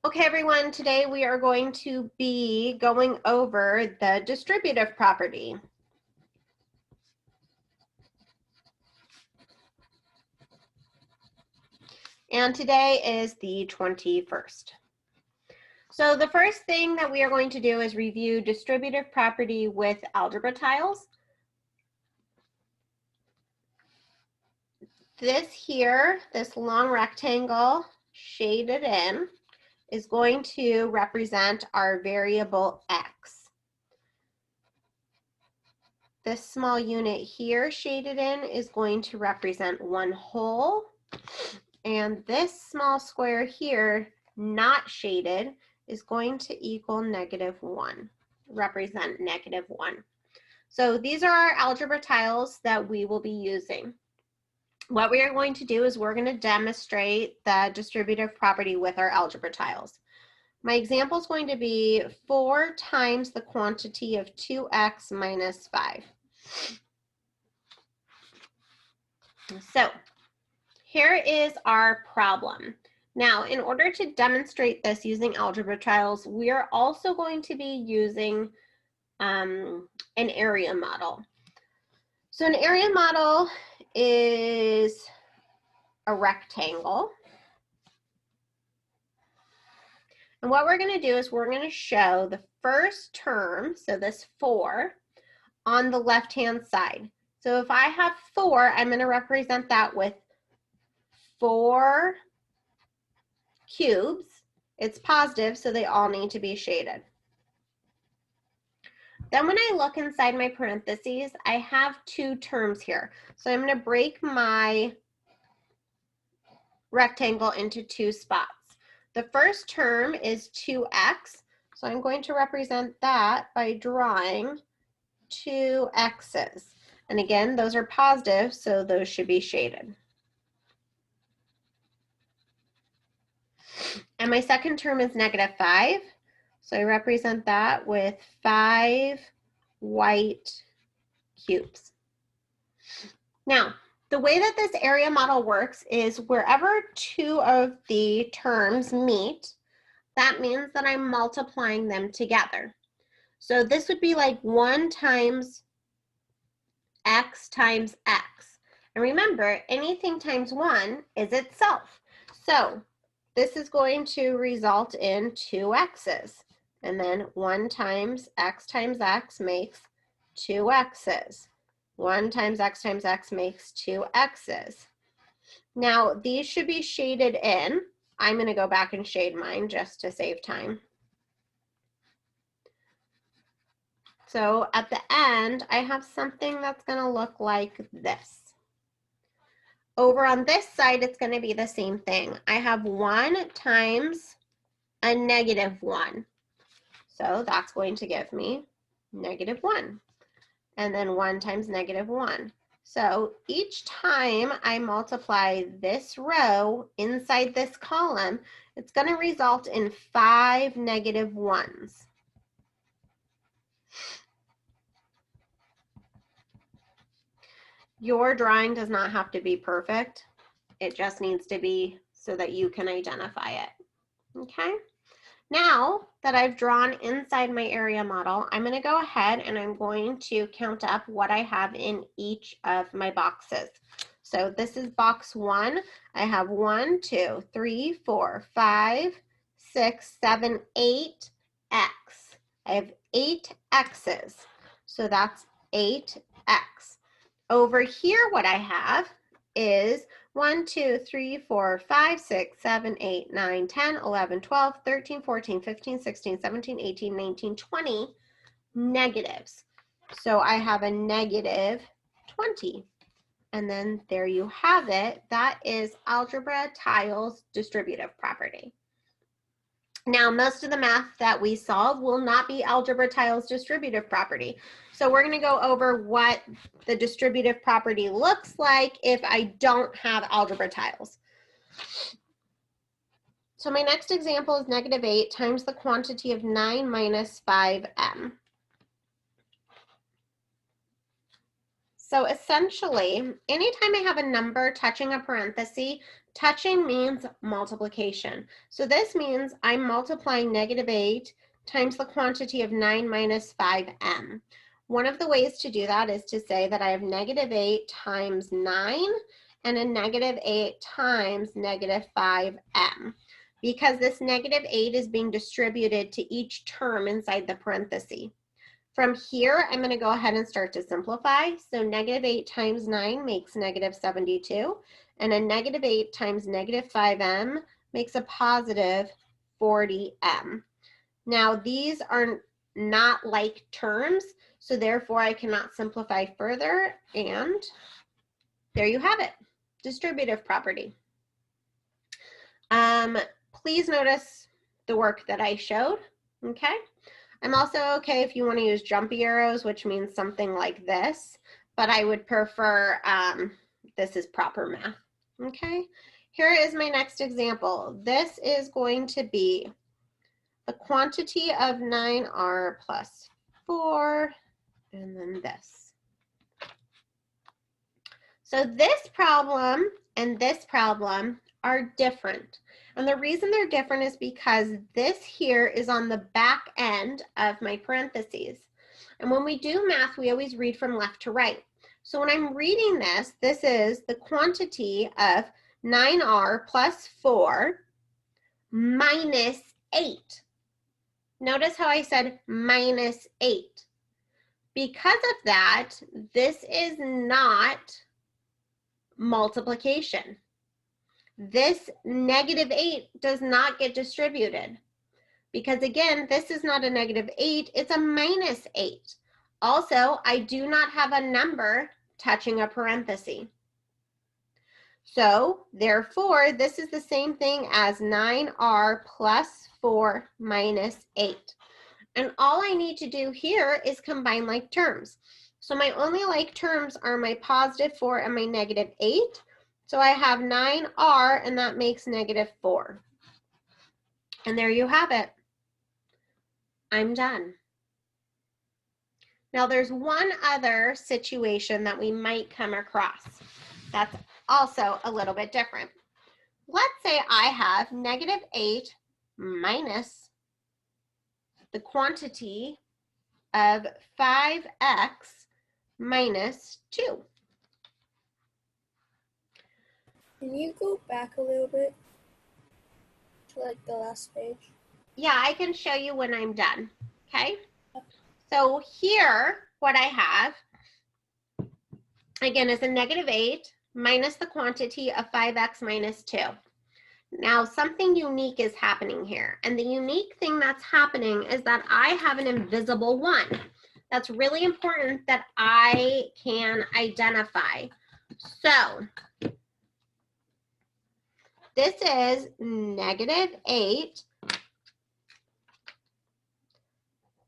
Okay, everyone, today we are going to be going over the distributive property. And today is the 21st. So the first thing that we are going to do is review distributive property with algebra tiles. This here, this long rectangle shaded in, is going to represent our variable x. This small unit here shaded in is going to represent one whole, and this small square here not shaded is going to equal -1, represent -1. So these are our algebra tiles that we will be using. What we are going to do is we're going to demonstrate the distributive property with our algebra tiles. My example is going to be 4 times the quantity of 2x minus 5. So here is our problem. Now, in order to demonstrate this using algebra tiles, we are also going to be using an area model. So an area model is a rectangle. And what we're going to do is we're going to show the first term, so this 4, on the left-hand side. So if I have 4, I'm going to represent that with 4 cubes. It's positive, so they all need to be shaded. Then when I look inside my parentheses, I have 2 terms here. So I'm going to break my rectangle into 2 spots. The first term is 2x, so I'm going to represent that by drawing 2 x's. And again, those are positive, so those should be shaded. And my second term is -5, so I represent that with 5 white cubes. Now, the way that this area model works is wherever 2 of the terms meet, that means that I'm multiplying them together. So this would be like 1 times x times x. And remember, anything times 1 is itself. So this is going to result in 2 x's. And then 1 times x makes 2 x's. 1 times x makes 2 x's. Now, these should be shaded in. I'm going to go back and shade mine just to save time. So at the end, I have something that's going to look like this. Over on this side, it's going to be the same thing. I have 1 times a -1. So that's going to give me -1. And then 1 times -1. So each time I multiply this row inside this column, it's going to result in 5 -1s. Your drawing does not have to be perfect. It just needs to be so that you can identify it. Okay? Now that I've drawn inside my area model, I'm going to go ahead and I'm going to count up what I have in each of my boxes. So this is box 1. I have 1, 2, 3, 4, 5, 6, 7, 8 x. I have 8 x's. So that's 8x. Over here, what I have is 1, 2, 3, 4, 5, 6, 7, 8, 9, 10, 11, 12, 13, 14, 15, 16, 17, 18, 19, 20 negatives. So I have a -20. And then there you have it. That is algebra tiles distributive property. Now, most of the math that we solve will not be algebra tiles distributive property. So we're going to go over what the distributive property looks like if I don't have algebra tiles. So my next example is -8 times the quantity of 9 minus 5m. So essentially, anytime I have a number touching a parenthesis, touching means multiplication. So this means I'm multiplying -8 times the quantity of 9 minus 5m. One of the ways to do that is to say that I have -8 times 9 and a -8 times -5m. Because this -8 is being distributed to each term inside the parenthesis. From here, I'm going to go ahead and start to simplify. So -8 times 9 makes -72, and a -8 times -5m makes a positive 40m. Now, these are not like terms, so therefore I cannot simplify further, and there you have it, distributive property. Please notice the work that I showed, okay? I'm also okay if you want to use jumpy arrows, which means something like this, but I would prefer this is proper math, okay? Here is my next example. This is going to be the quantity of 9r plus 4, and then this. So this problem and this problem are different. And the reason they're different is because this here is on the back end of my parentheses. And when we do math, we always read from left to right. So when I'm reading this, this is the quantity of 9r plus 4 minus 8. Notice how I said minus 8. Because of that, this is not multiplication. This -8 does not get distributed because again, this is not a -8, it's a -8. Also, I do not have a number touching a parenthesis. So therefore, this is the same thing as 9r plus 4 minus 8. And all I need to do here is combine like terms. So my only like terms are my positive 4 and my -8. So I have 9r, and that makes -4. And there you have it. I'm done. Now there's one other situation that we might come across that's also a little bit different. Let's say I have -8 minus the quantity of 5x minus 2. Can you go back a little bit to like the last page? Yeah, I can show you when I'm done, okay? So here, what I have, again, is a -8 minus the quantity of 5x minus 2. Now, something unique is happening here. And the unique thing that's happening is that I have an invisible 1. That's really important that I can identify. So, this is -8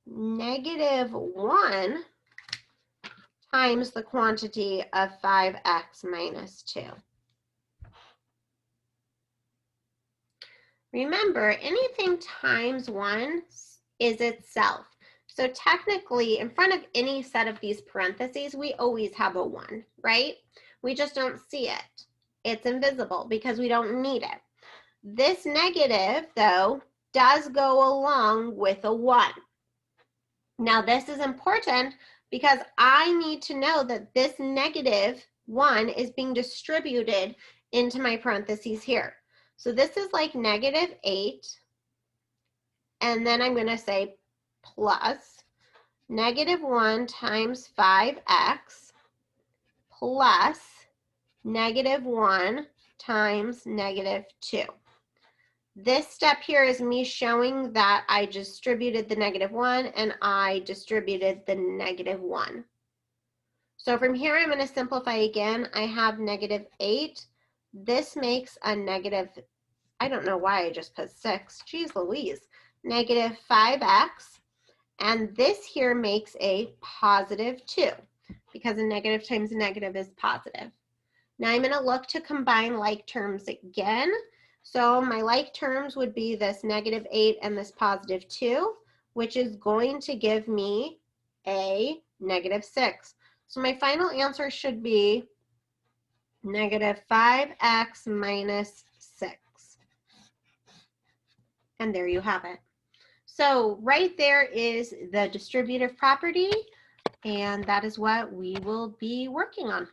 -1 times the quantity of 5x minus 2. Remember, anything times 1 is itself. So technically, in front of any set of these parentheses, we always have a 1, right? We just don't see it. It's invisible because we don't need it. This negative, though, does go along with a 1. Now, this is important because I need to know that this -1 is being distributed into my parentheses here. So this is like -8, and then I'm going to say plus -1 times 5x plus -1 times -2. This step here is me showing that I distributed the -1 and I distributed the -1. So from here, I'm going to simplify again. I have -8. This makes a negative, I don't know why I just put 6. Geez Louise. -5x. And this here makes a positive 2 because a negative times a negative is positive. Now I'm going to look to combine like terms again. So my like terms would be this -8 and this positive 2, which is going to give me a -6. So my final answer should be negative 5x minus 6. And there you have it. So right there is the distributive property, and that is what we will be working on.